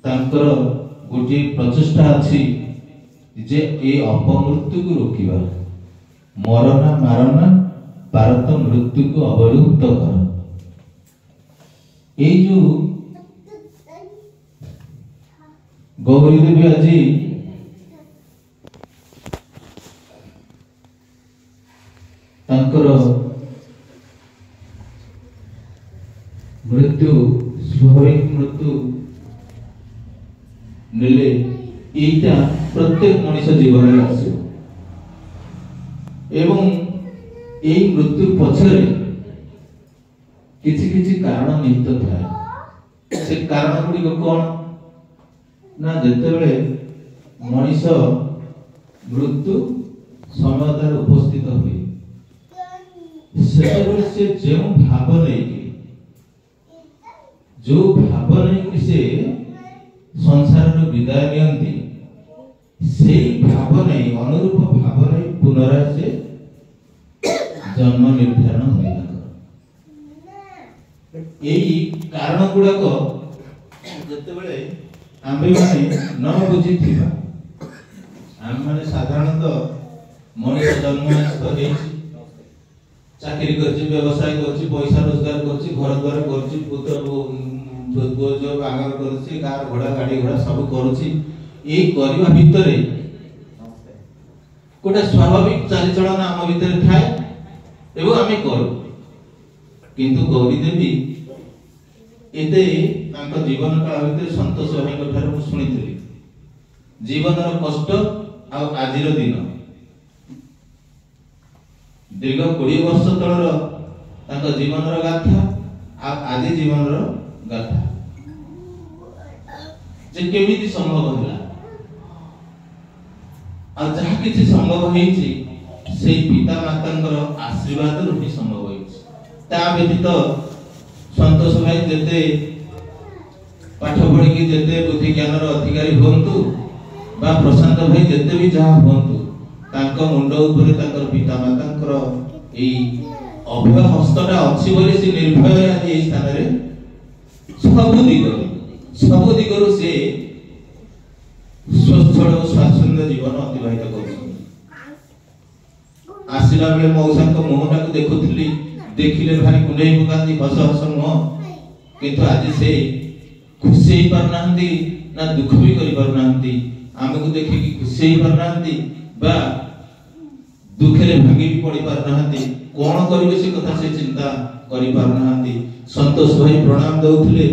तांकर गोटे प्रचेष्टा अच्छी जे ए अपमृत्यु को रोकिबा मरना मारना भारत मृत्यु को अवलुप्त कर ए जो गौरी देवी आज तांकर मृत्यु स्वाभाविक मृत्यु नेले एटा प्रत्येक मनुष्य जीवन में आसो एवं ए मृत्यु पछरे किछि किछि कारण निहित थाए से कारण गुडी कोन ना जेतेबेले मनुष्य मृत्यु समय तार उपस्थित हुए सेतेबेले से जो भाव नहीं जो भाव नहीं से संसार विदाय नियंती से भाव नहीं अनुरूप भाव नहीं पुनराय से जन्म निर्धारण होई एई कारण गुड़ाक जेतेबेले आमे माने न बुझी थिबा आमे माने साधारणतः मनुष्य जन्म हेछि चाकरी करछि व्यवसाय करछि पैसा रोजगार करछि घर द्वार करछि पुत्र जो बागर करछि कार घोड़ा गाड़ी घोड़ा सब करछि ए करबा भितरे कोटा स्वाभाविक चालीचलन आम भितरे थाए एवं आमे करू किंतु गौरी देवी एते तांका जीवन काल भितरे संतोष भाई ठार मु सुनिथिली जीवनर कष्ट आ आजिर दिन दीर्घ 20 वर्ष तलर तांका जीवनर गाथा आ आदि जीवनर गाथा जे केमिति संभव होला आ जहा किछि संभव हेछि से पिता मातांकर आशीर्वाद रु ही संभव हेछि ता व्यतीत संतोष भाई जेते पाठ पढ़ी कि जेते बुद्धि ज्ञानर अधिकारी होंतु बा प्रशांत भाई जेते भी जहा होंतु तांका मुंड उपरे तांकर पिता मातांकर एई अभय हस्तटा अछि बोली से निर्भय आज एई स्थान रे सब दिगरु से स्वच्छल स्वाच्छंद जीवन अतिबाहित करछन आसिला बेले मौसा को मुहटा को देखुथली देखिले भारी कुंडई पकांती हस हस मुह किंतु आज से खुशी ही परनांती ना दुख भी करि परनांती हमको देखि कि खुशी ही परनांती बा दुखरे भांगी भी पड़ी परनांती कोन करिवे से कथा से चिंता करि परनांती संतोष भाई प्रणाम दउथले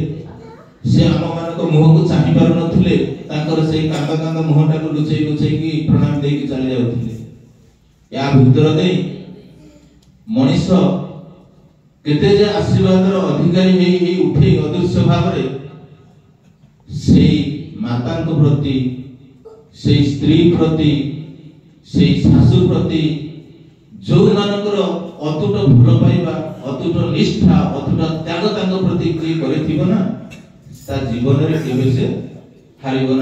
से हम मान को मुह को चाहि पार नथिले तांकर से कांदा कांदा मुहटा को लुचई लुचई की प्रणाम दे के चले जाउथले या भीतर दे मनुष्य केते जे आशीर्वादर अधिकारी हे उठे अदृश्य भाव रे से माता को प्रति से स्त्री प्रति से शाशु प्रति जो मानकर अतुट भूल पाइबा अतुट निष्ठा अतुट त्याग तांग प्रति की करे थिबो ना ता जीवन रे केबे से हारिबो